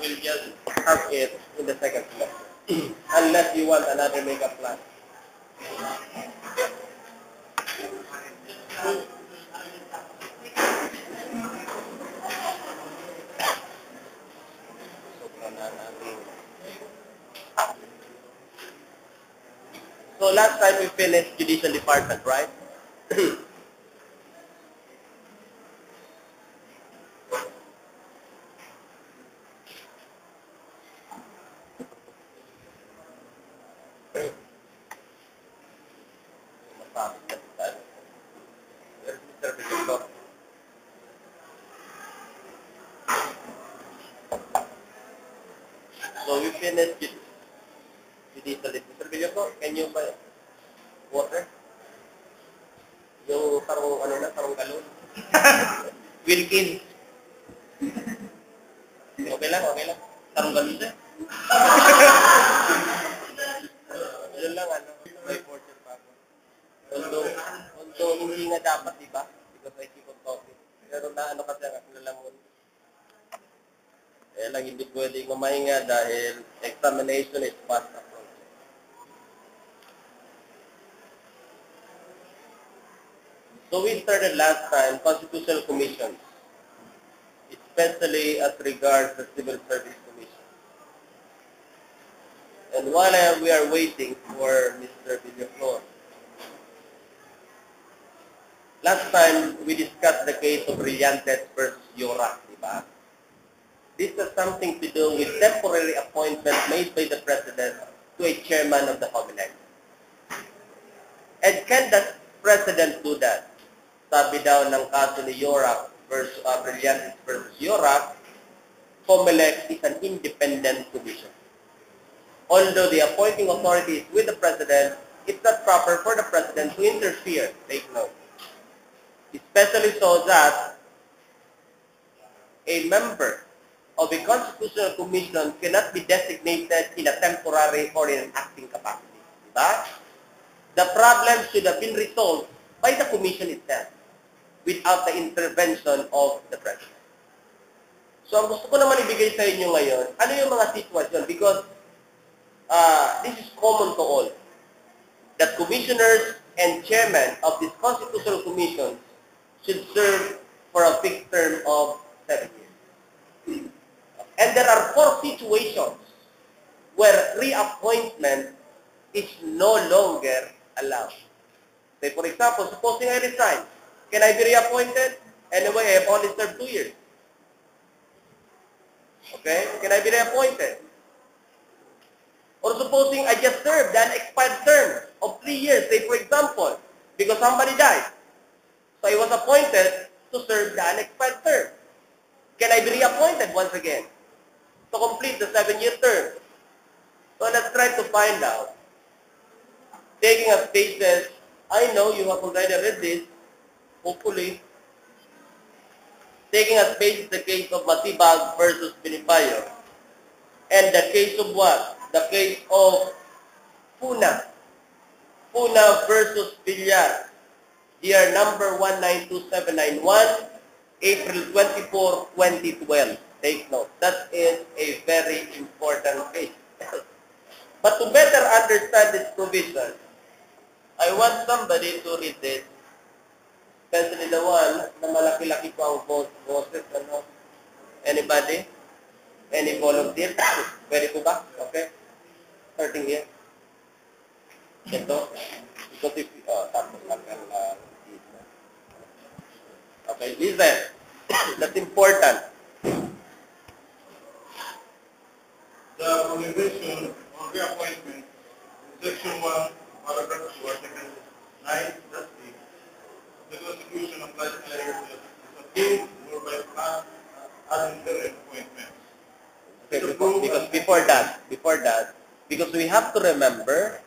will just have it in the second semester. Unless you want another makeup class. So last time we finished judicial department, right? So we finished judicial department. Mr. Villaflor, can you buy water? Yung tarong, ano na, tarong galon? Wilkins. Okay lang, okay lang. Tarong galon siya. Yun lang, ano, may fortune pa ako. Although hindi nga dapat, di ba? Because I keep on talking. Pero na ano kasi ang aking kaya lang hindi pwedeng mamahinga dahil examination is fast approach. So we started last time constitutional commissions, especially as regards the Civil Service Commission. And while we are waiting for Mr. Villaflor, last time we discussed the case of Brillantes versus Yora, di ba? This has something to do with temporary appointment made by the President to a chairman of the COMELEC. And can the President do that? Sabi daw ng kaso ni Yora versus Brillantes versus Yora, COMELEC is an independent commission. Although the appointing authority is with the President, it's not proper for the President to interfere, take note. Especially so that a member of a constitutional commission cannot be designated in a temporary or in an acting capacity. Diba? The problem should have been resolved by the commission itself without the intervention of the President. So, ang gusto ko naman ibigay sa inyo ngayon, ano yung mga sitwasyon? Because this is common to all. That commissioners and chairmen of this constitutional commission should serve for a fixed term of 7 years. And there are 4 situations where reappointment is no longer allowed. Say, for example, supposing I resign, can I be reappointed? Anyway, I have only served 2 years. Okay? Can I be reappointed? Or supposing I just served an expired term of 3 years, say, for example, because somebody died. So I was appointed to serve the unexpired term. Can I be reappointed once again to complete the 7-year term? So let's try to find out. Taking as cases, I know you have already read this, hopefully. Taking as basis the case of Matibag versus Binipayo. And the case of what? The case of Puna. Puna versus Villar. Year number 192791. April 24, 2012. Take note. That is a very important case. But to better understand this provision, I want somebody to read this. Especially the one na malaki-laki pa ang boses. Ano? Anybody? Any volunteer? Pwede po ba? Okay. Starting here. Ito. Because if, tapos lang ang okay, listen. That's important. The prohibition on reappointment in Section 1, Paragraph 2, Article 9, that's the Constitution applies neither to disappeal nor by plan ad interim appointments. Okay, because before that, because we have to remember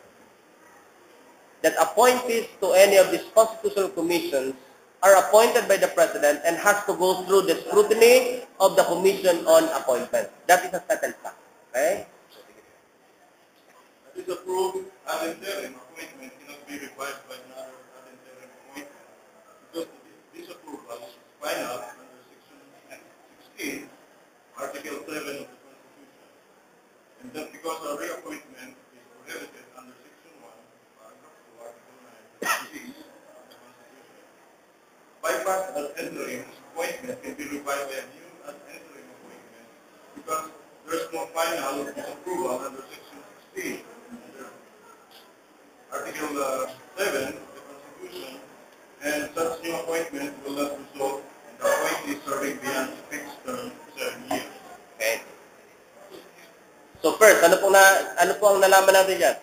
that appointees to any of these constitutional commissions are appointed by the President and has to go through the scrutiny of the Commission on Appointment. That is a settled fact. Okay? That is approved ad interim appointment cannot be revised by another ad interim appointment because this approval is final under Section 16, Article 7 of the because a reappointment is prohibited under Section 1, Paragraph 2, Article 9, of the Constitution. Bypass as interim appointment can be revived by a new as interim appointment because there is no final disapproval under Section 16, under Article 7 of the Constitution, and such new appointment will not result in the appointee serving beyond a fixed term of 7 years. Okay. So first, ano po ang nalaman natin dyan?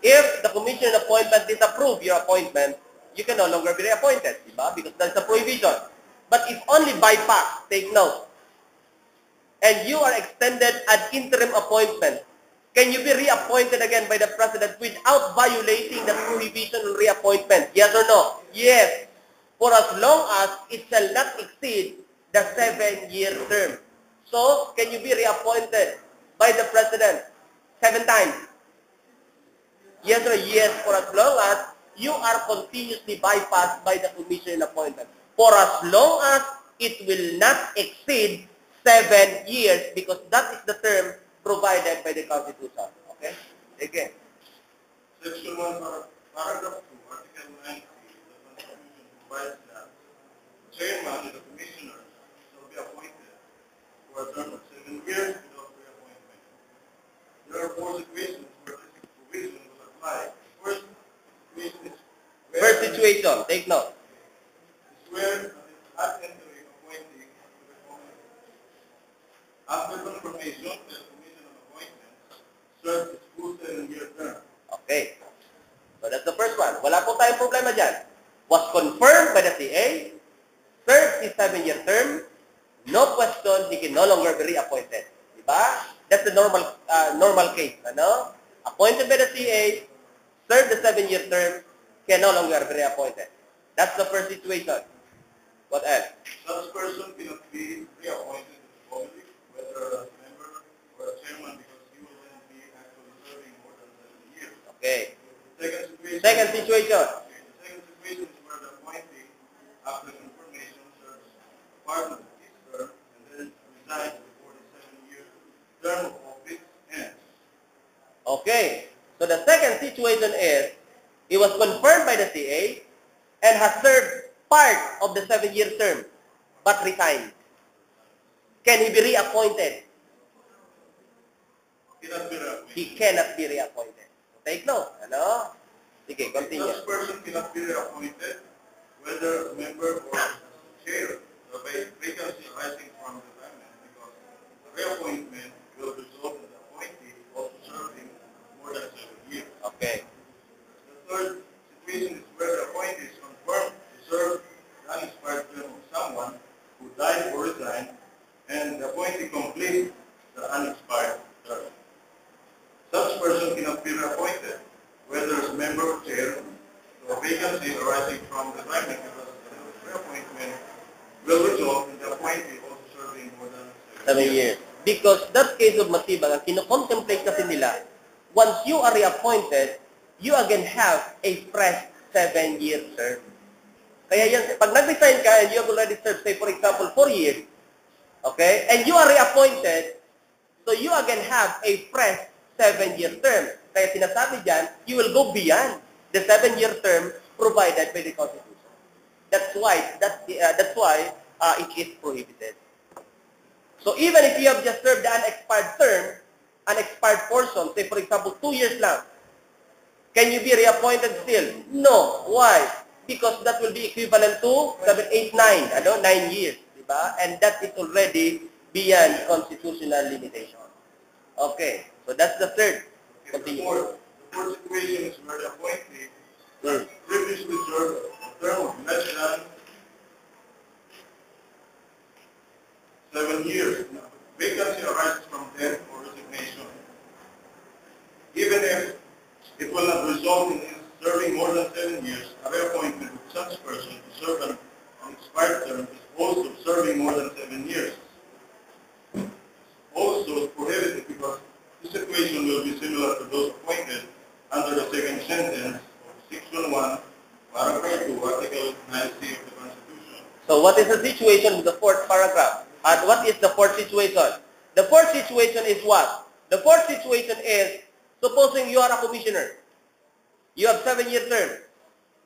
If the commission appointment disapprove your appointment, you can no longer be reappointed, diba? Because that's a prohibition. But if only bypass, take note, and you are extended an interim appointment, can you be reappointed again by the President without violating the prohibition on reappointment? Yes or no? Yes. For as long as it shall not exceed the 7-year term. So, can you be reappointed by the President 7 times? Yes or yes, for as long as you are continuously bypassed by the commission appointment. For as long as it will not exceed 7 years, because that is the term provided by the Constitution. Okay? Again. Section 1, Paragraph 2, Article 90 of the Constitution provides that the chairman and the commissioners shall be appointed for a term of 7 years without reappointment. There are 4 situations where this provision will apply. First situation is First situation, take note. where an entering appointee after confirmation that the commission on appointments serves its full 7-year term. Okay. So that's the first one. Wala po tayong problema dyan. Was confirmed by the CA, served his 7-year term, no question, he can no longer be reappointed. Diba? That's the normal case. Ano? Appointed by the CA, served the 7-year term, can no longer be reappointed. That's the first situation. What else? Such person cannot be reappointed to the public, whether a member or a chairman, because he will then be actually serving more than 7 years. Okay. Second situation. Second situation. The second situation is where the appointee, after confirmation, serves part of his term and then resigns before the 7-year term of office ends. Okay. So the second situation is, he was confirmed by the CA and has served part of the 7-year term, but resigned. Can he be reappointed? Cannot be reappointed. He cannot be reappointed. Take note. Ano? Sige, continue. Such person cannot be reappointed, whether a member or chair, the vacancy arising from retirement, because the reappointment will result in the appointee also serving more than 7 years. Okay. The third situation is where the appointee is confirmed to serve the unexpired term of someone who died or resigned, and the appointee completes the unexpired term. Such person cannot be reappointed, whether as member or chair, the vacancy arising from retirement, because the reappointment will result in the appointee also serving more than 7 7 years. Because that case of Matibang, ang kinocontemplate kasi nila, once you are reappointed, you again have a fresh 7-year term. Kaya yan, pag nag-resign ka and you have already served, say for example, 4 years, okay, and you are reappointed, so you again have a fresh 7-year term. Kaya sinasabi dyan, you will go beyond the 7-year term provided by the Constitution. That's why it is prohibited. So even if you have just served the unexpired term, unexpired portion, say for example 2 years lang, can you be reappointed still? No. Why? Because that will be equivalent to 7, 8, 9. 9 years. Diba? And that is already beyond constitutional limitation. Okay. So that's the third. The fourth situation is where the appointee previously served a term of less than 7 years. Vacancy arises from death or resignation. Even if it will not result in his serving more than 7 years, a reappointment of such person to serve an expired term is also serving more than 7 years. Also prohibited because this situation will be similar to those appointed under the second sentence of Section 1, Paragraph 2, Article 9C of the Constitution. So what is the situation with the fourth paragraph? And what is the fourth situation? The fourth situation is what? The fourth situation is, supposing you are a commissioner. You have 7-year term.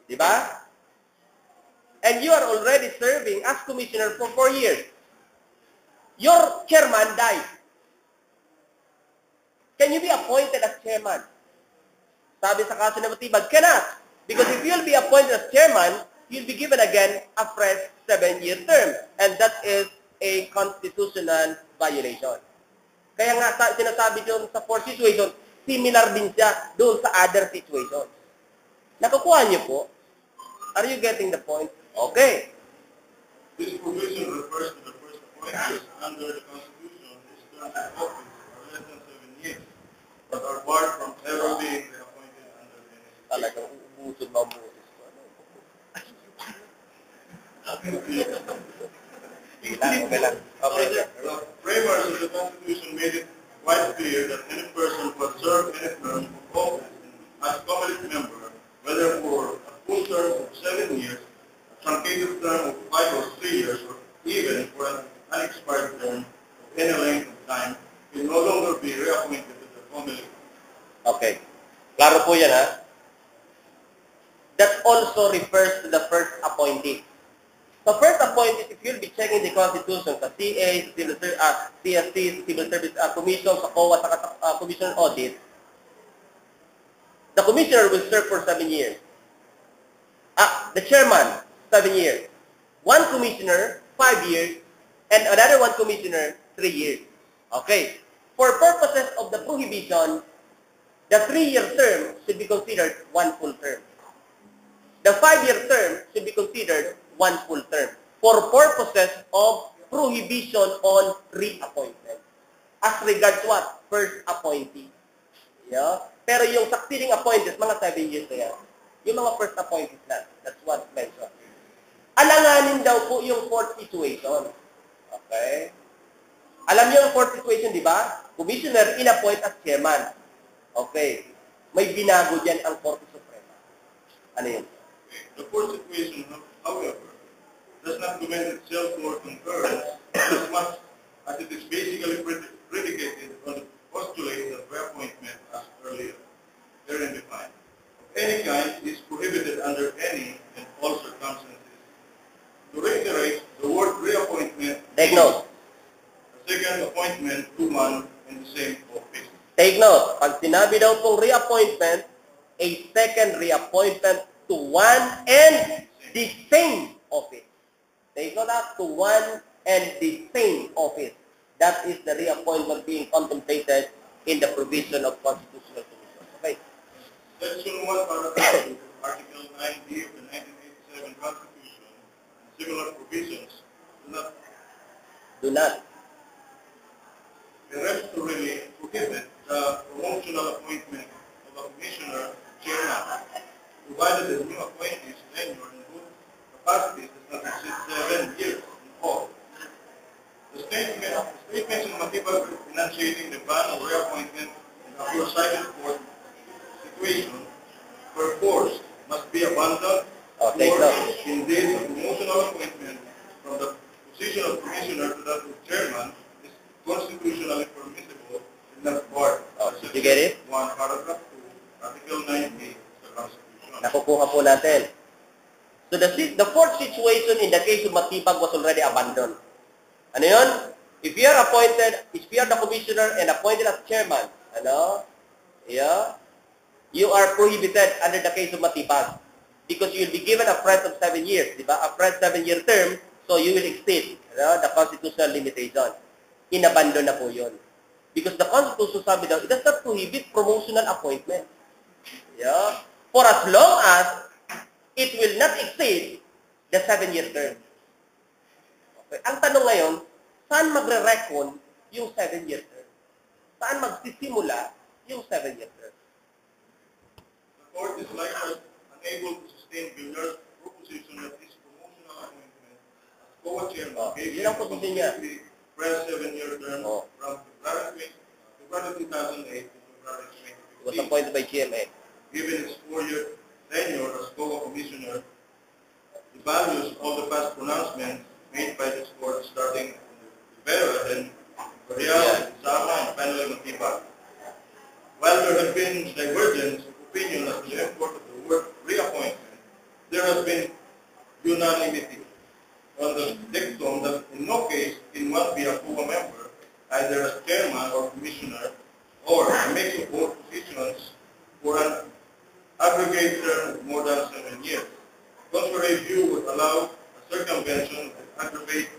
Di ba? And you are already serving as commissioner for 4 years. Your chairman died. Can you be appointed as chairman? Sabi sa kaso ng Matibag, cannot. Because if you'll be appointed as chairman, you'll be given again a fresh 7-year term. And that is a constitutional violation. Kaya nga sinasabi doon sa fourth situation, similar din siya doon sa other situation. Nakukuha niyo po? Are you getting the point? Okay. This provision refers to the first appointments under the Constitution whose terms of office are less than 7 years, but are barred from ever being reappointed under any. Talagang uubusod mo ang boses ko. Okay lang. Okay. The framers of the Constitution made it quite clear that any person who has served any term of office as Comelec member, whether for a full term of 7 years, a truncated term of 5 or 3 years, or even for an unexpired term of any length of time, will no longer be reappointed to the Comelec. Okay. Klaro po yan, ha? That also refers to the first appointee. So first appointee, if you'll be checking the Constitution sa CA, CST, Civil Service Commission, sa COA, sa Commission on Audit, the commissioner will serve for 7 years. The chairman, 7 years. One commissioner, 5 years, and another one commissioner, 3 years. Okay. For purposes of the prohibition, the 3-year term should be considered one full term. The 5-year term should be considered one full term for purposes of prohibition on reappointment. As regards what? First appointee. Yeah? Pero yung succeeding appointees, mga 7 years na yan. Yung mga first appointees na. That's what mentioned. Alanganin daw po yung fourth situation. Okay? Alam niyo yung fourth situation, di ba? Commissioner in-appoint as chairman. Okay. May binago dyan ang Korte Suprema. Ano yun? The fourth situation, however, does not commend itself to our concurrence as much as it is basically predicated on the postulate that reappointment, as earlier therein defined, of any kind is prohibited under any and all circumstances. To reiterate, the word reappointment Take note. a second appointment to one in the same office. Take note. Pag sinabi daw pong reappointment, a second reappointment to one and the same office. Take note that, to one and the same office. That is the reappointment being contemplated in the provision of constitutional commission. Okay. Section 1, paragraph 2, Article 9D of the 1987 Constitution and similar provisions Do not. peremptorily prohibit the promotional appointment of a commissioner chairman, provided the new appointee's tenure in both capacities does not exceed 7 years in all. The statements in Matibag enunciating the ban of reappointment in a four-sided court situation perforce must be abandoned, Oh, take or note. indeed a promotional appointment from the position of commissioner to that of chairman is constitutionally permissible in that part. Oh, did you get it? 1, paragraph 2, Article 90 of the Constitution. Nakukuha po natin. So the fourth situation in the case of Matibag was already abandoned. Ano yun? If you are the commissioner and appointed as chairman, yeah, you are prohibited under the case of Matibag because you'll be given a fresh of 7 years, di ba? A fresh 7-year term, so you will exceed the constitutional limitation. Inabandon na po yun. Because the Constitution sabi daw, it does not prohibit promotional appointment. Yeah? For as long as it will not exceed the 7-year term. Okay. Ang tanong ngayon, saan magre-reckon yung 7-year term? Saan magsisimula yung 7-year term? The court is likewise unable to sustain Villar's proposition that this promotional appointment as co-chairman gave yun ang position niya. fresh 7-year term Oh. from February 2008 to February It was 2015. appointed by GMA. Given its 4-year tenure as COA commissioner, the values of the past pronouncements made by this court starting from the Rivera, then Correal, Zama, and finally Matibag. has been divergence of opinion as to the import of the word reappointment, there has been unanimity on the dictum that in no case can one be a FUA member, either as chairman or commissioner, or a mix of both positions for an aggregate term of more than 7 years. Contrary view would allow a circumvention of aggregate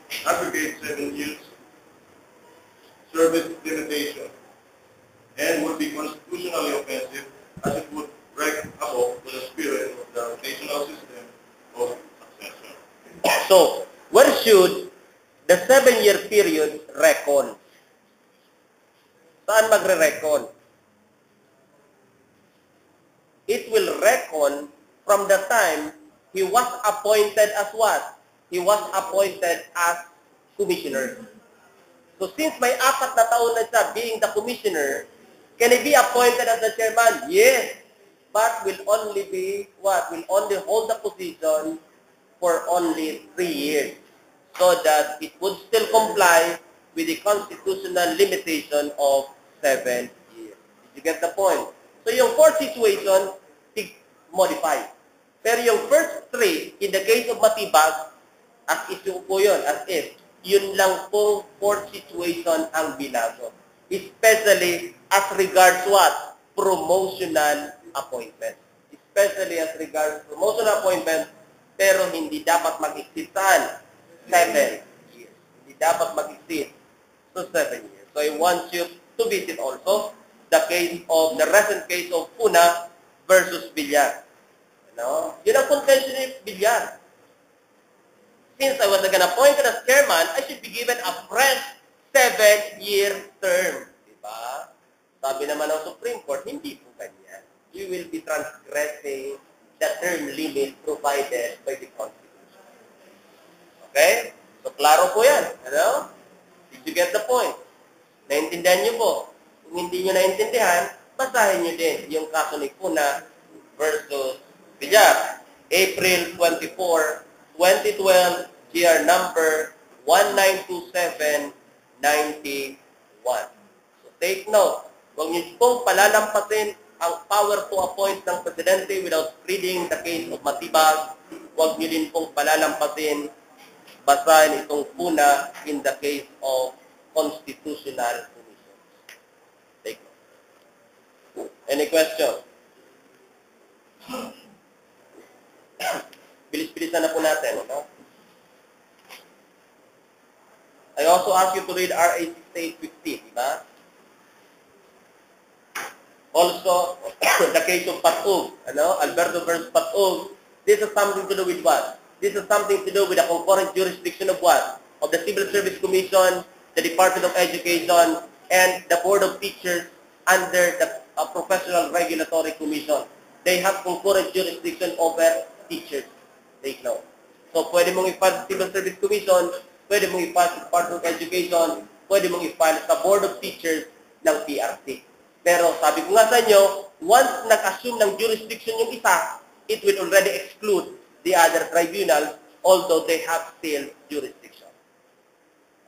7 years service limitation and would be constitutionally offensive as it would break above with the spirit of the rotational system of succession. So, where should the 7-year period reckon? Saan magre-reckon? It will reckon from the time he was appointed as what? He was appointed as commissioner. So since may 4 na taon na siya being the commissioner, can he be appointed as the chairman? Yes. But will only be what? Will only hold the position for only 3 years. So that it would still comply with the constitutional limitation of 7 years. Did you get the point? So yung fourth situation, modify. Pero yung first 3, in the case of Matibag, as issue po yun, as if, yun lang po fourth situation ang binago. Especially as regards what? Promotional appointment. Especially as regards promotional appointment, pero hindi dapat mag-exceed 7 years. Hindi dapat mag-exceed to 7 years. So I want you to visit also the case of, the recent case of Puna versus Villar. Yun ang contention ni Villar. Since I was again appointed as chairman, I should be given a fresh 7-year term. Diba? Sabi naman ng Supreme Court, hindi po ganyan. You will be transgressing the term limit provided by the Constitution. Okay? So, klaro po yan. Did you get the point? Naintindihan niyo po. Kung hindi niyo naintindihan, basahin niyo din yung kaso ni Puna versus Villar. April 24, 2012, GR number 192791. So take note, huwag niyo pong palalampasin ang power to appoint ng Presidente without reading the case of Matibag. Huwag niyo din pong palalampasin, basahin itong Puna in the case of Constitutional Commission. Take note. Any question? Bilis-bilisan na po natin. I also ask you to read RA 6850, diba? Also, the case of Patug, Alberto versus Patug, this has something to do with what? This has something to do with the concurrent jurisdiction of what? Of the Civil Service Commission, the Department of Education, and the Board of Teachers under the Professional Regulatory Commission. They have concurrent jurisdiction over teachers. Take note. So, pwede mong i-file sa Civil Service Commission, pwede mong i-file sa Department of Education, pwede mong i-file sa Board of Teachers ng PRC. Pero sabi ko nga sa inyo, once nag-assume ng jurisdiction yung isa, it will already exclude the other tribunals, although they have still jurisdiction.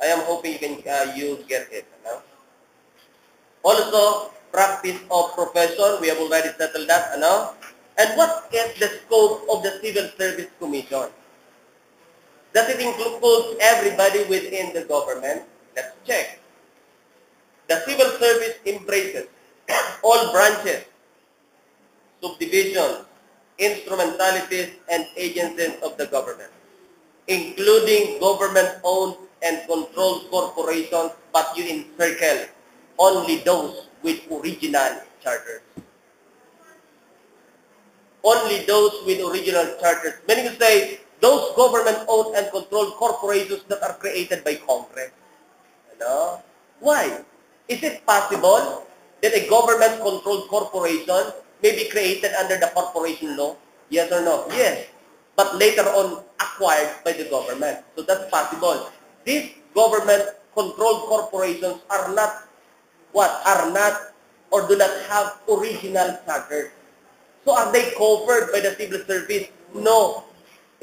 I am hoping you get it. Also, practice of profession, we have already settled that. And what is the scope of the Civil Service Commission? Does it include everybody within the government? Let's check. The civil service embraces all branches, subdivisions, instrumentalities, and agencies of the government, including government-owned and controlled corporations, but you encircle only those with original charters. Only those with original charters. Meaning to say, those government-owned and controlled corporations that are created by Congress. Why? Is it possible that a government-controlled corporation may be created under the corporation law? Yes or no? Yes. But later on, acquired by the government. So that's possible. These government-controlled corporations are not Are not or do not have original charters. So are they covered by the civil service? No.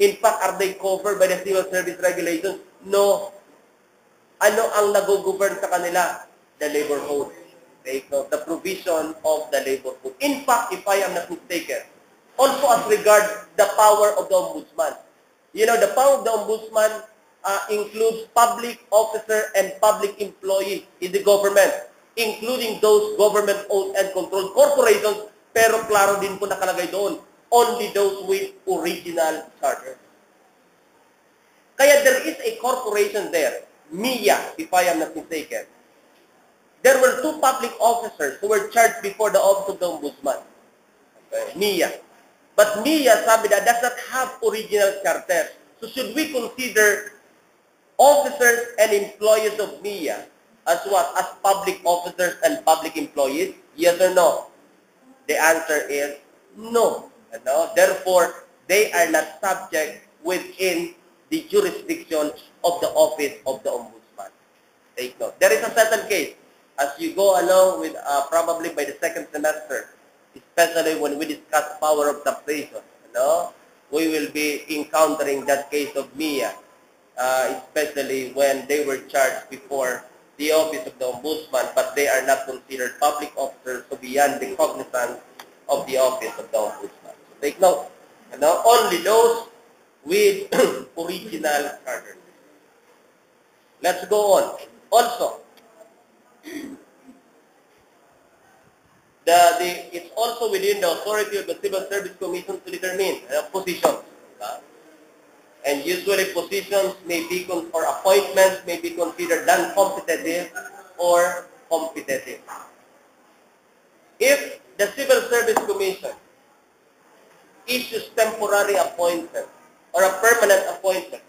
In fact, are they covered by the civil service regulations? No. Ano ang nag-govern sa kanila? The labor code. Take note, the provision of the labor code. In fact, if I am not mistaken, also as regard the power of the ombudsman. You know, the power of the ombudsman includes public officer and public employee in the government, including those government-owned and controlled corporations, pero klaro din po nakalagay doon, only those with original charter. Kaya there is a corporation there, MIA, if I am not mistaken. There were two public officers who were charged before the office of the ombudsman. Okay, MIA. But MIA, sabi na, does not have original charter. So should we consider officers and employees of MIA as what? As public officers and public employees? Yes or no? The answer is no. No? Therefore, they are not subject within the jurisdiction of the office of the ombudsman. Take note. There is a certain case as you go along with probably by the second semester, especially when we discuss power of taxation, we will be encountering that case of MIA, especially when they were charged before the office of the ombudsman, but they are not considered public officers, so beyond the cognizance of the office of the ombudsman. So take note, only those with original charter. Let's go on. Also, it's also within the authority of the Civil Service Commission to determine positions. And usually positions may be, or appointments may be considered non-competitive or competitive. If the Civil Service Commission issues temporary appointment or a permanent appointment,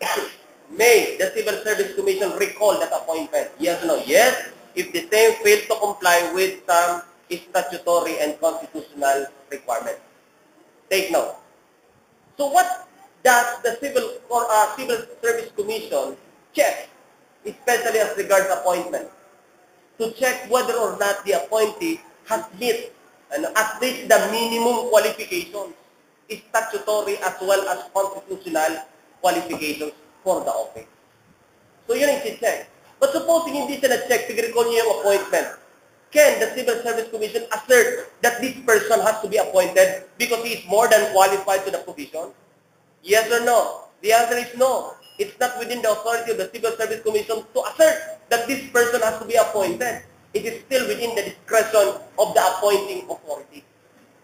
may the Civil Service Commission recall that appointment? Yes or no? Yes, if the same fails to comply with some statutory and constitutional requirements. Take note. So what does the Civil Service Commission check, especially as regards appointment? To check whether or not the appointee has met at least the minimum qualifications, statutory as well as constitutional qualifications for the office. So yun ang check. But supposing hindi siya na-check, tig-recall niyo yung appointment, can the Civil Service Commission assert that this person has to be appointed because he is more than qualified to the position? Yes or no? The answer is no. It's not within the authority of the Civil Service Commission to assert that this person has to be appointed. It is still within the discretion of the appointing authority.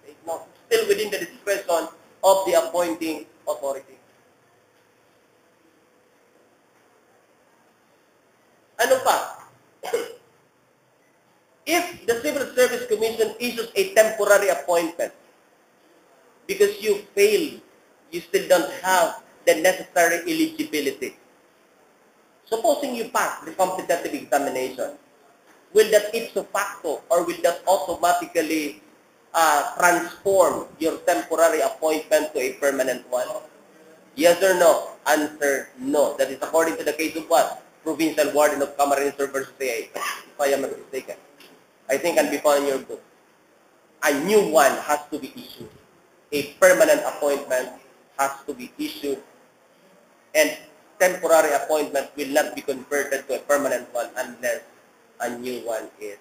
It's not still within the discretion of the appointing authority. Ano pa? If the Civil Service Commission issues a temporary appointment because you failed, you still don't have the necessary eligibility. Supposing you pass the competitive examination, will that ipso facto or will that automatically transform your temporary appointment to a permanent one? Yes or no? Answer, no. That is according to the case of what? Provincial Warden of Camarines Sur versus CA, if I am not mistaken. I think I'll be found in your book. A new one has to be issued. A permanent appointment has to be issued, and temporary appointment will not be converted to a permanent one unless a new one is issued.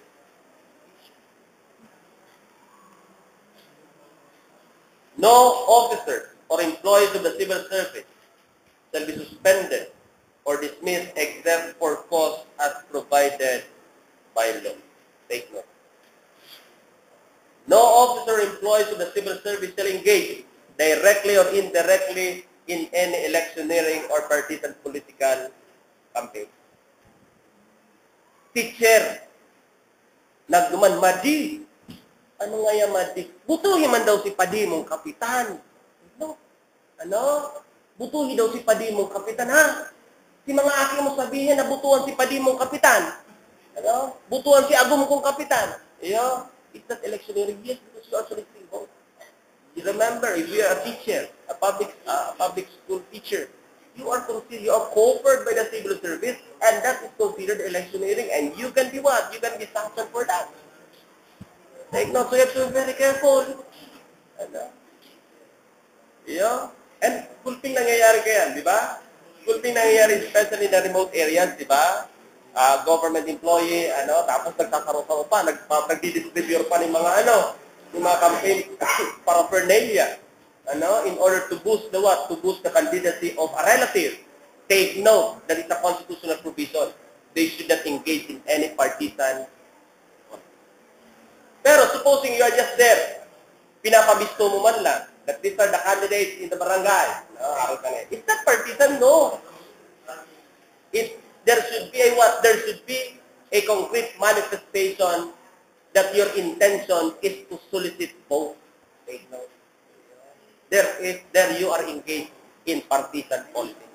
No officers or employees of the civil service shall be suspended or dismissed except for cause as provided by law. Take note. No officer or employees of the civil service shall engage directly or indirectly in any electioneering or partisan political campaign. Teacher, nagduman, Madi. Ano nga yung Madi? Butuhin man daw si Padi mong kapitan. Butuhin daw si Padi mong kapitan, ha? Si mga aking mo sabihin na butuhan si Padi mong kapitan. Butuhan si Agum kong kapitan. It's not electioneering. Yes, because you are soliciting vote. You remember, if you are a teacher, a public school teacher, you are covered by the civil service, and that is considered electioneering, and you can be what? You can be sanctioned for that. Take note, so you have to be very careful. And kulping nangyayari kaya, di ba? Kulping nangyayari especially in the remote areas, di ba? government employee, tapos nagsasaro-saro pa, nagdi-distribute pa ng mga ng mga campaign paraphernalia, in order to boost the what? To boost the candidacy of a relative. Take note, that is a constitutional provision. They should not engage in any partisan. Pero supposing you are just there, pinapabisto mo man lang, that these are the candidates in the barangay. It's not partisan, no. There should be a what? There should be a concrete manifestation that your intention is to solicit vote. Take note. There you are engaged in partisan politics.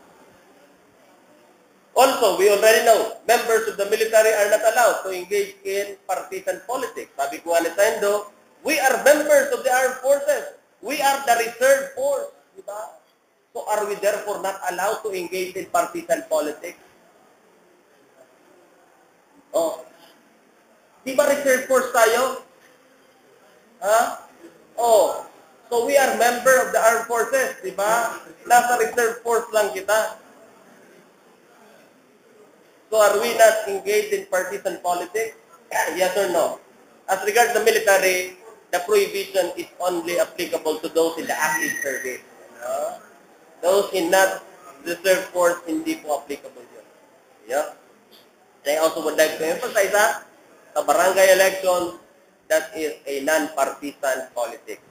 Also, we already know, members of the military are not allowed to engage in partisan politics. Sabi ko nga ni Sendo, we are members of the armed forces. We are the reserve force. Diba? So are we therefore not allowed to engage in partisan politics? Oh. Di ba reserve force tayo? Ha? Oh. So we are member of the armed forces, di ba? Nasa reserve force lang kita. So are we not engaged in partisan politics? Yes or no? As regards the military, the prohibition is only applicable to those in the active service. Those in not reserve force, hindi po applicable yun. Yeah? And I also would like to emphasize that sa barangay elections, that is a non-partisan politics.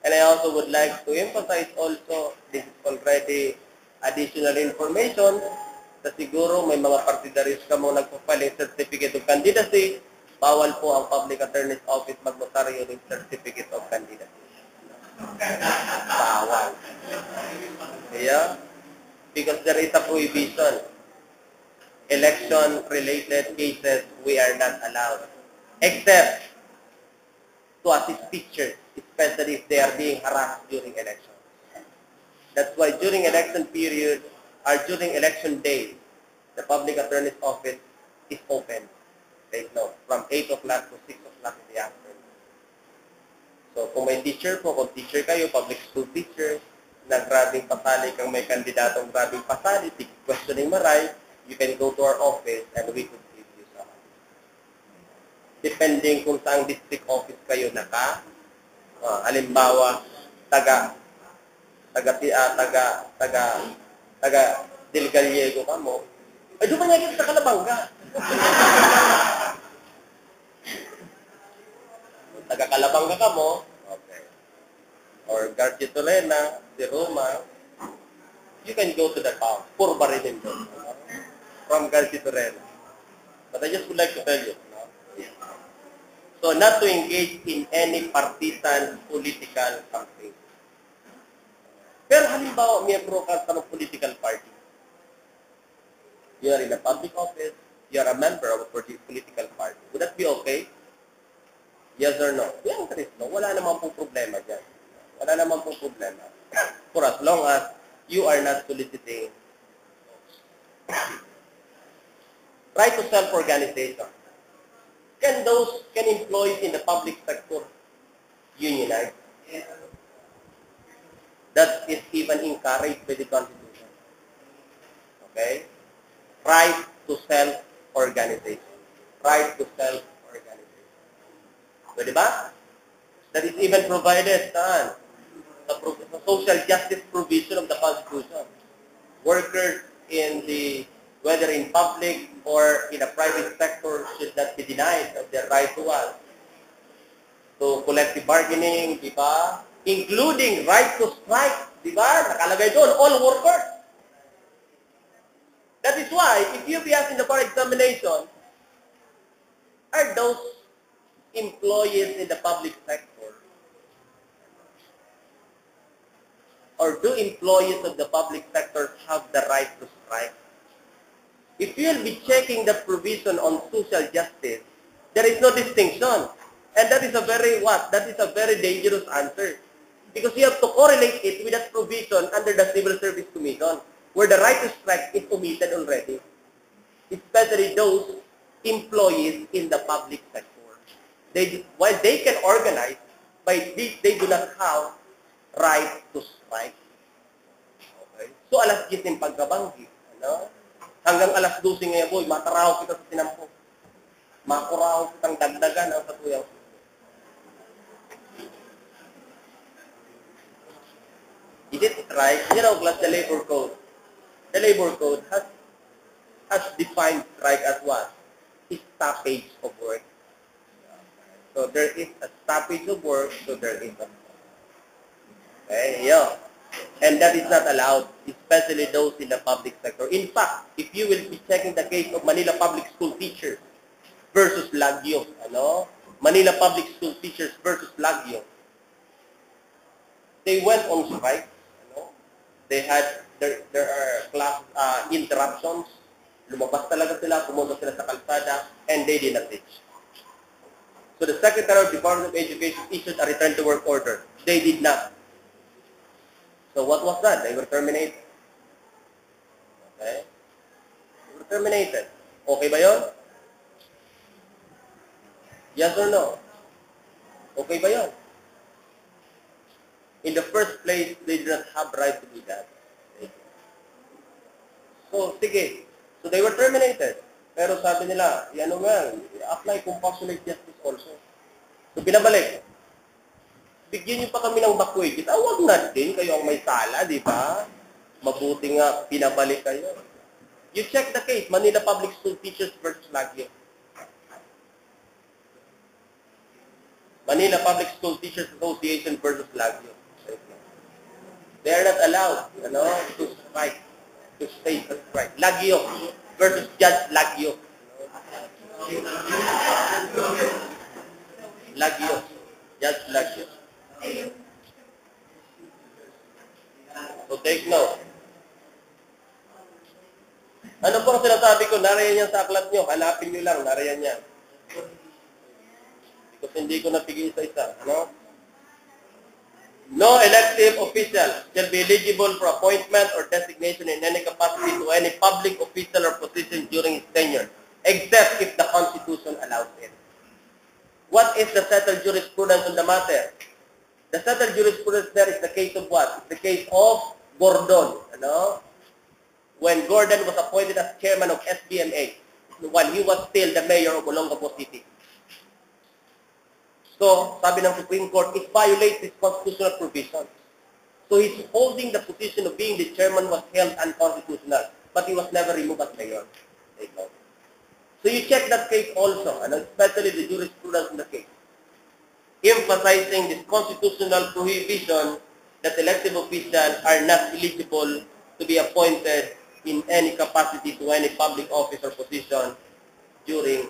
And I also would like to emphasize also, this is already additional information, na siguro may mga partidaries ka mo nagpapaling certificate of candidacy, bawal po ang Public Attorney's Office magnotaryo ng certificate of candidacy. Bawal. Yeah? Because there is a prohibition. Election-related cases, we are not allowed. Except to assist teachers, especially if they are being harassed during elections. That's why during election period, or during election day, the Public Attorney's Office is open. Take note, from 8 o'clock to 6 o'clock in the afternoon. So kung may teacher po, kung teacher kayo, public school teacher, na grabing pasali kang may kandidatong grabing pasali, questioning maray, you can go to our office and we could give you some. Depending kung saang district office kayo halimbawa, taga Del Gallego ka mo, ay doon ka nga kita sa Calabanga. Taga Calabanga ka mo, okay. Or Garcia Torena, de Roma, you can go to the town. Puro ba rin doon? From Garcia Torena. But I just would like to tell you, so not to engage in any partisan political campaign. Pero halimbawa, miyembro ka sa political party. You are in a public office, you are a member of a political party. Would that be okay? Yes or no? The answer is no. Wala naman pong problema dyan. Wala naman pong problema. For as long as you are not soliciting right to self-organization. Can employees in the public sector unionize? That is even encouraged by the Constitution. Okay? Right to self-organization. Right to self-organization. Pwede ba? That is even provided sa social justice provision of the Constitution. Workers whether in public or in a private sector should not be denied of their right to what? To collective bargaining, di ba? Including right to strike, di ba? Nakalagay doon, all workers. That is why, if you be asked in the bar examination, are those employees in the public sector, or do employees of the public sector have the right to strike? If you will be checking the provision on social justice, there is no distinction. And that is a very That is a very dangerous answer. Because you have to correlate it with that provision under the Civil Service Commission, where the right to strike is omitted already. Especially those employees in the public sector. While they can organize, but they do not have right to strike. Okay? So, alas 10 ng pagkabanggi. Hanggang alas 12 ngayon, boy, mataraw kita sa tinampo. Makuraw kitang dagdagan ang katuyaw. Is it right? You know, plus the labor code. The labor code has defined strike as what? Stoppage of work. So there is a stoppage of work, so there is a... Okay, yeah. And that is not allowed, especially those in the public sector. In fact, if you will be checking the case of Manila Public School teachers versus Lagyo, Manila Public School teachers versus Lagyo, they went on strike, They had, there are class interruptions, lumabas talaga sila, pumunta sila sa kalsada, and they did not teach. So the Secretary of Department of Education issued a return to work order. They did not. So what was that? They were terminated. Okay? They were terminated. Okay ba yun? Yes or no? Okay ba yun? In the first place, they did not have right to do that. So, sige. So they were terminated. Pero sabi nila, apply compassionate justice also. So binabalik. Bigyan niyo pa kami ng back wages. Wag na din, kayo ang may sala, di ba? Mabuti nga, pinabalik kayo. You check the case, Manila Public School Teachers versus Lagyo. Manila Public School Teachers Association versus Lagyo. They are not allowed, to strike, to stay on strike. Lagyo versus Judge Lagyo. Lagyo. Judge Lagyo. So take note. Ano po ang sinasabi ko? Nariyan yan sa aklat nyo. Hanapin nyo lang. Nariyan yan. Because hindi ko napigil isa-isa. No elective official shall be eligible for appointment or designation in any capacity to any public official or position during his tenure, except if the Constitution allows it. What is the settled jurisprudence on the matter? The settled jurisprudence there is the case of what? The case of Gordon. When Gordon was appointed as chairman of SBMA, when he was still the mayor of Olongapo City. So, sabi ng Supreme Court, it violates his constitutional provisions. So, his holding the position of being the chairman was held unconstitutional, but he was never removed as mayor. So, you check that case also, and especially the jurisprudence in the case, emphasizing this constitutional prohibition that elective officials are not eligible to be appointed in any capacity to any public office or position during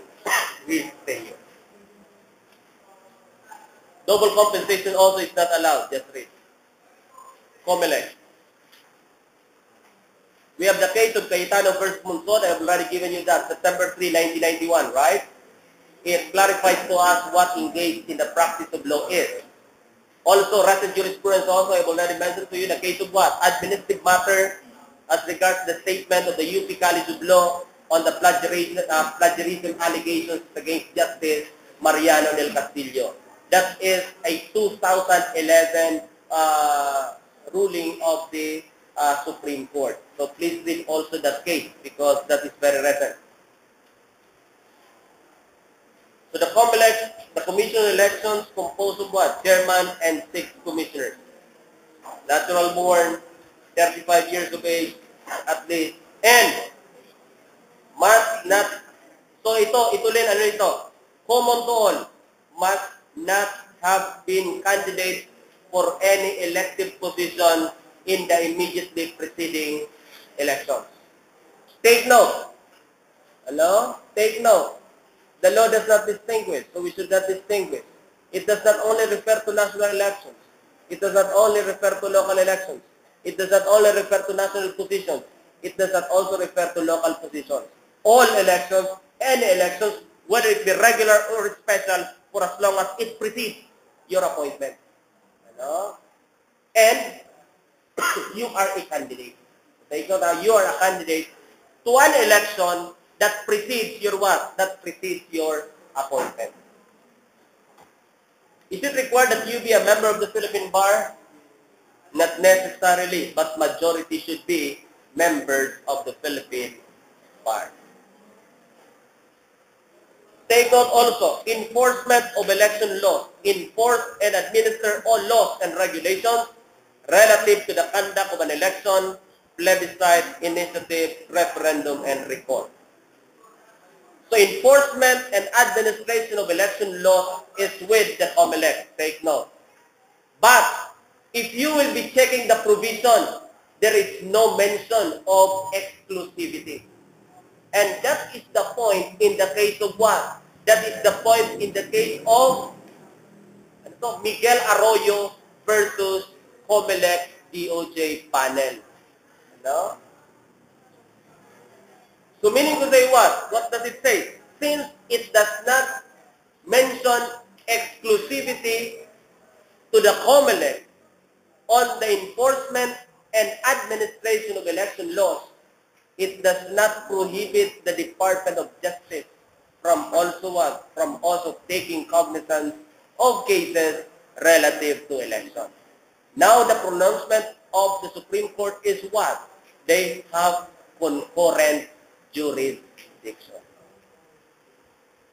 his tenure. Double compensation also is not allowed, just read. COMELEC. We have the case of Cayetano versus Monzon. I have already given you that, September 3, 1991, right? It clarifies to us what engaged in the practice of law is. Also, recent jurisprudence also, I have already mentioned to you the case of what? Administrative matter as regards the statement of the UP College of Law on the plagiarism allegations against Justice Mariano del Castillo. That is a 2011 ruling of the Supreme Court. So please read also that case because that is very recent. So the COMELEC, the Commission on Elections, composed of what? Chairman and 6 commissioners. Natural born, 35 years of age, at least. And must not, so ito rin, common to all, must not have been candidate for any elective position in the immediately preceding elections. Take note. Take note. The law does not distinguish, so we should not distinguish. It does not only refer to national elections. It does not only refer to local elections. It does not only refer to national positions. It does not also refer to local positions. All elections, any elections, whether it be regular or special, for as long as it precedes your appointment. And you are a candidate. Take note now, you are a candidate to an election that precedes your what? That precedes your appointment. Is it required that you be a member of the Philippine Bar? Not necessarily, but majority should be members of the Philippine far. Take note also, enforcement of election laws. Enforce and administer all laws and regulations relative to the conduct of an election, plebiscite, initiative, referendum, and recall. So enforcement and administration of election laws is with the COMELEC. Take note. But if you will be checking the provision, there is no mention of exclusivity. And that is the point in the case of what? That is the point in the case of Miguel Arroyo versus COMELEC DOJ panel. No? So meaning to say what? What does it say? Since it does not mention exclusivity to the COMELEC on the enforcement and administration of election laws, it does not prohibit the Department of Justice from also taking cognizance of cases relative to elections. Now the pronouncement of the Supreme Court is what? They have concurrent jurisdiction.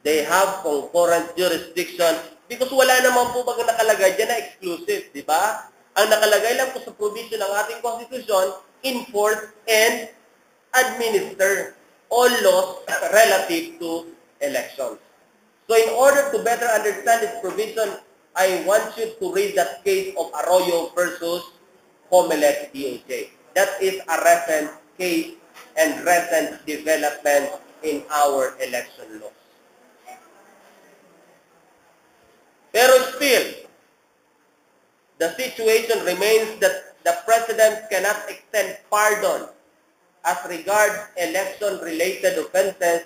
They have concurrent jurisdiction because wala naman po bang nakalagay dyan na exclusive, di ba? Ang nakalagay lang po sa provision ng ating Constitution, enforce and administer all laws relative to elections. So in order to better understand this provision, I want you to read that case of Arroyo versus COMELEC DOJ. That is a recent case and recent development in our election laws. Pero still, the situation remains that the President cannot extend pardon as regards election-related offenses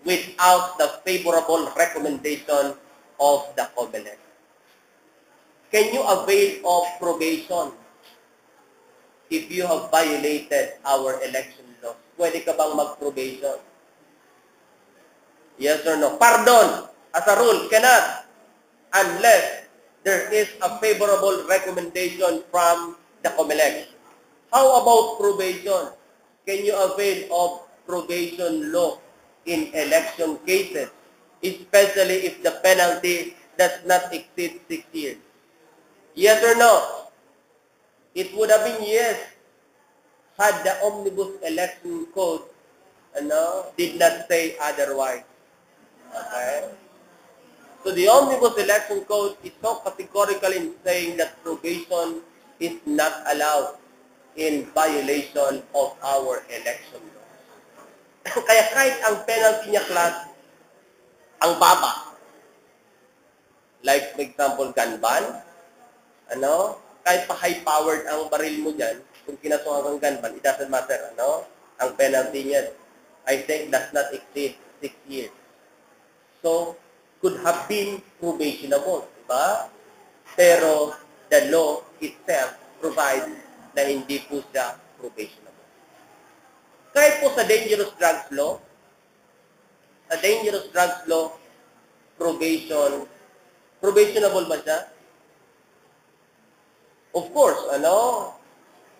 without the favorable recommendation of the COMELEC. Can you avail of probation if you have violated our election laws? Pwede ka bang mag-probation? Yes or no? Pardon, as a rule, cannot unless there is a favorable recommendation from the COMELEC. How about probation? Can you avail of probation law in election cases, especially if the penalty does not exceed 6 years? Yes or no? It would have been yes had the Omnibus Election Code did not say otherwise. Okay? So the Omnibus Election Code is so categorical in saying that probation is not allowed in violation of our election laws. Kaya kahit ang penalty niya class, ang baba, like for example, gun ban, kahit pa high-powered ang baril mo dyan, kung kinasuhan kang gun ban, it doesn't matter, ang penalty niya, I think, does not exceed 6 years. So, could have been probationable, diba? Pero the law itself provides na hindi po siya probationable. Kahit po sa dangerous drugs law, probationable ba siya? Of course,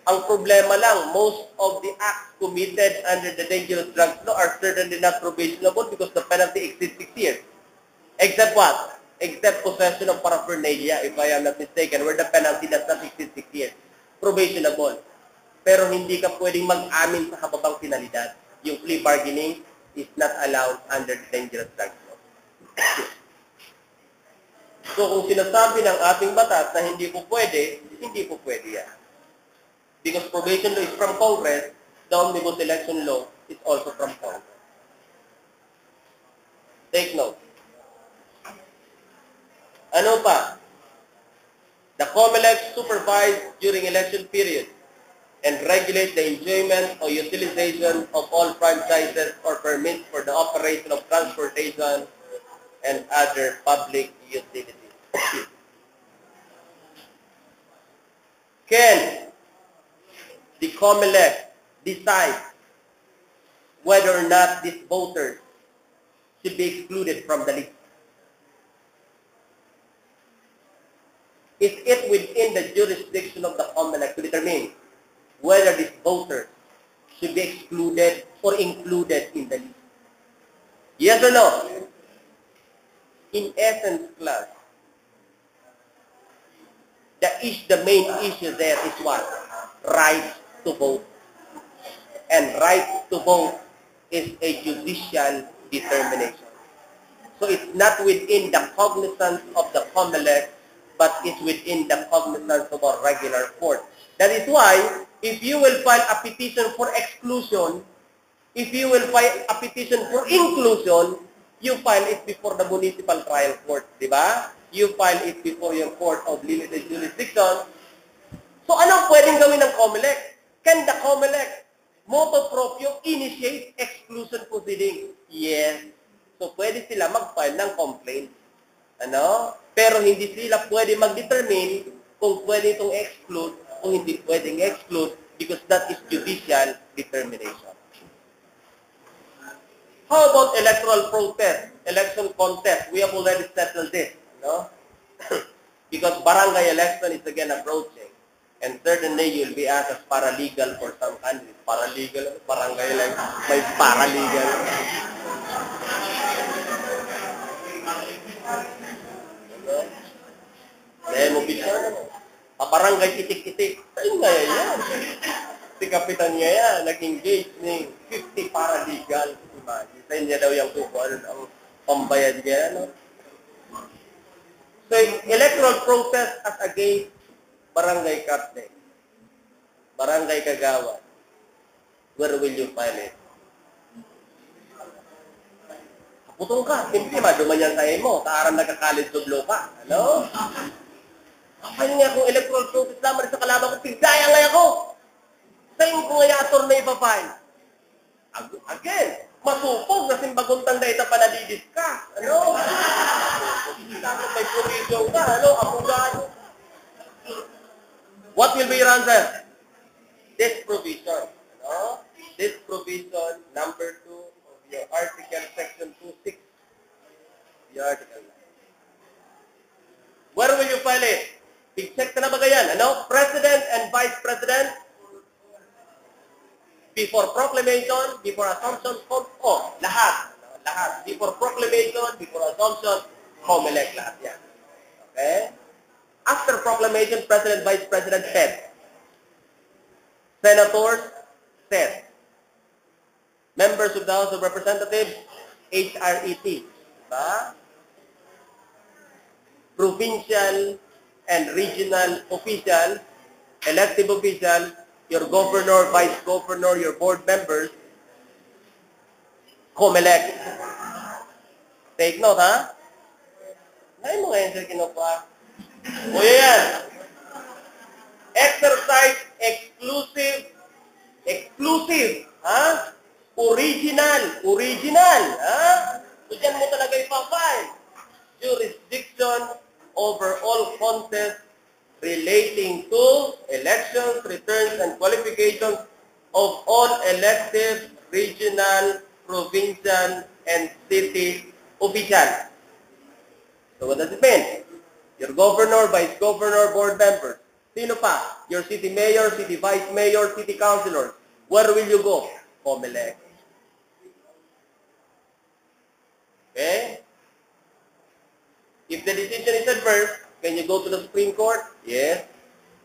ang problema lang, most of the acts committed under the dangerous drugs law are certainly not probationable because the penalty exceeds 6 years. Except what? Except possession of paraphernalia, if I am not mistaken, where the penalty does not exceed 6 years. Probationable. Pero hindi ka pwedeng mag-amin sa kababang penalidad. Yung plea bargaining is not allowed under the dangerous drugs law. So kung sinasabi ng ating batas na hindi po pwede yan. Because probation law is from Congress, the Omnibus Election Law is also from Congress. Take note. Ano pa? The COMELEC supervise during election period and regulate the enjoyment or utilization of all franchises or permits for the operation of transportation and other public utilities. Can the COMELEC decide whether or not these voters should be excluded from the list? Is it within the jurisdiction of the COMELEC to determine whether these voters should be excluded or included in the list? Yes or no? In essence, class, the main issue there is what? Right to vote. And right to vote is a judicial determination. So it's not within the cognizance of the COMELEC, but it's within the cognizance of a regular court. That is why, if you will file a petition for exclusion, if you will file a petition for inclusion, you file it before the municipal trial court, di ba? You file it before your court of limited jurisdiction. So anong pwedeng gawin ng COMELEC? Can the COMELEC motu proprio initiate exclusion proceeding? Yes. So pwede sila mag-file ng complaint. Ano? Pero hindi sila pwede mag-determine kung pwede itong exclude o hindi pwedeng exclude because that is judicial determination. How about electoral protest, election contest? We have already settled this, no? Because barangay election is again approaching. And certainly you'll be asked as paralegal for some countries. Paralegal, barangay election, may paralegal. Dahil mo bisa naman. Barangay itik-itik. Ayun nga yan. Si Kapitan nga yan, nag-engage ng 50 paralegal. Isa niya daw yung kuko, ang pambayad niya. No? So, electoral process as against barangay captain, barangay kagawad, where will you file it? Putong ka, simple ba, dumanyan sa mo, kaaram nagka-college of law ka. Ano? Kapag nga kung electoral process naman sa kalaban ko, tigdaya nga ako. Sa'yo ko nga yung attorney na ipapile. Again, masupog na simbagong tanda ito pa nadidiscuss. Ano? Tapos may provision ka, ano? Abogado. What will be your answer? This provision. Ano? This provision, number 2 of your article, section 26. The article. Where will you file it? Big-check na ba ganyan? Ano? President and Vice President, before proclamation, before assumption, lahat. Lahat. Before proclamation, before assumption, COMELEC, lahat yan. Okay? After proclamation, President, Vice President said. Senators said. Members of the House of Representatives, HRET. Diba? Provincial and regional officials, elective officials, your governor, vice governor, your board members, COMELEC. Take note, ha? Ngayon mo ngayon, Sir Kinupa. O yan. Exercise exclusive, ha? Original, ha? So dyan mo talaga ipapile. Jurisdiction over all contests relating to elections, returns, and qualifications of all elective, regional, provincial, and city officials. So what does it mean? Your governor, vice governor, board members. Sino pa? Your city mayor, city vice mayor, city councilors. Where will you go? COMELEC. Okay? If the decision is adverse, can you go to the Supreme Court? Yes.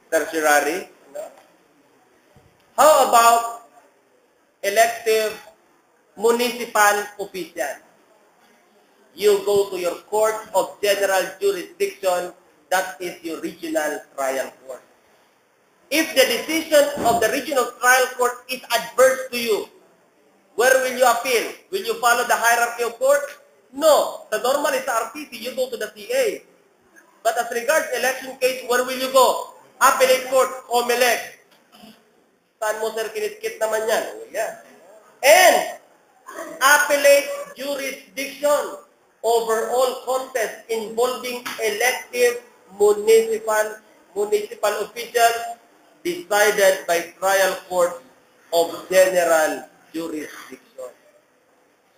Tertiary. No. How about elective municipal officials? You go to your court of general jurisdiction, that is your regional trial court. If the decision of the regional trial court is adverse to you, where will you appeal? Will you follow the hierarchy of court? No. The normal is RTC, you go to the CA. But as regards election case, where will you go? Appellate court, COMELEC. Saan mo, sir, kinitkit naman yan? Oh, yeah. And appellate jurisdiction over all contests involving elective municipal officials decided by trial court of general jurisdiction.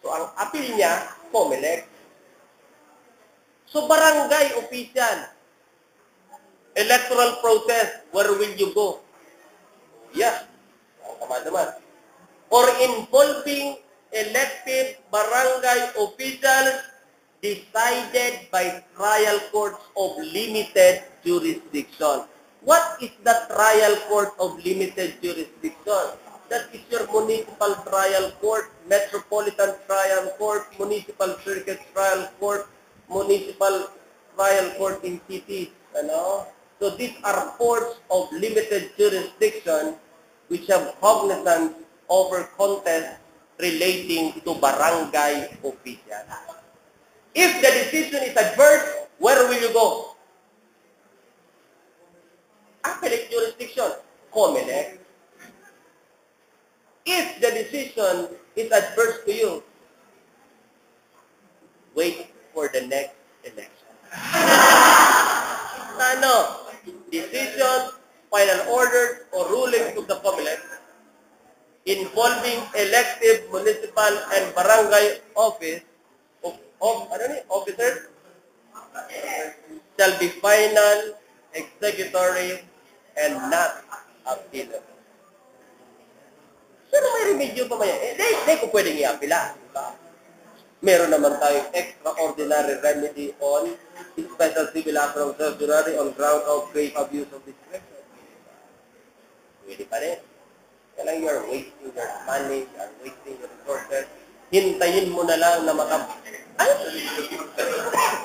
So, ang appeal niya, COMELEC. So, barangay official, electoral process, where will you go? Yeah. Tama naman. or involving elected barangay officials decided by trial courts of limited jurisdiction. What is the trial court of limited jurisdiction? That is your municipal trial court, metropolitan trial court, municipal circuit trial court, municipal trial court in cities. Ano? So these are courts of limited jurisdiction which have cognizance over contests relating to barangay officials. If the decision is adverse, where will you go? Appellate jurisdiction, COMELEC. If the decision is adverse to you, wait for the next election. Ano? Decision, final orders, or rulings of the COMELEC involving elective municipal and barangay officers shall be final, executory, and not appealable. Pero may remedyo pa maya. Hindi ko pwedeng i-apila. Diba? Meron naman tayong extraordinary remedy on special civil action of certiorari on ground of grave abuse of discretion. Pwede pa rin. Kaya lang you're wasting your money, you're wasting your resources. Hintayin mo na lang na ay!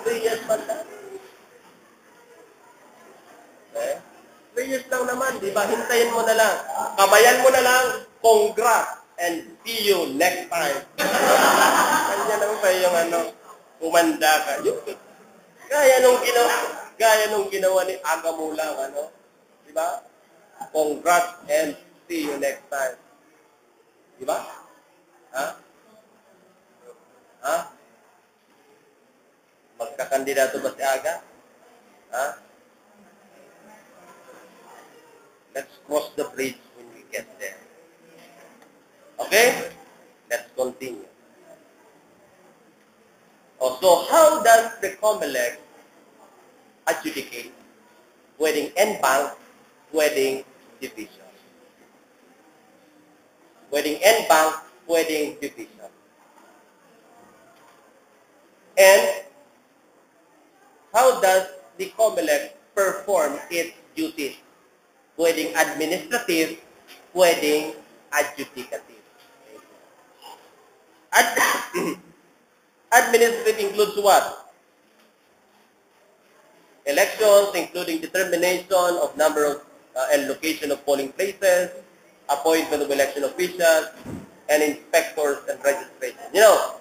3 years man lang. Okay? 3 years lang naman, di ba? Hintayin mo na lang. Kabayan mo na lang. Congrats and see you next time. Kanya naman pa yung umanda ka. Gaya nung ginawa ni Aga Mulang, di ba? Congrats and see you next time. Di ba? Ha? Ha? Magkakandidato ba si Aga? Ha? Let's cross the bridge when we get there. Okay? Let's continue. So how does the COMELEC adjudicate pwedeng en banc, pwedeng division? Pwedeng en banc, pwedeng division. And how does the COMELEC perform its duties? Pwedeng administrative, pwedeng adjudicative. Administrative includes what? Elections, including determination of number of and location of polling places, appointment of election officials, and inspectors and registration. You know,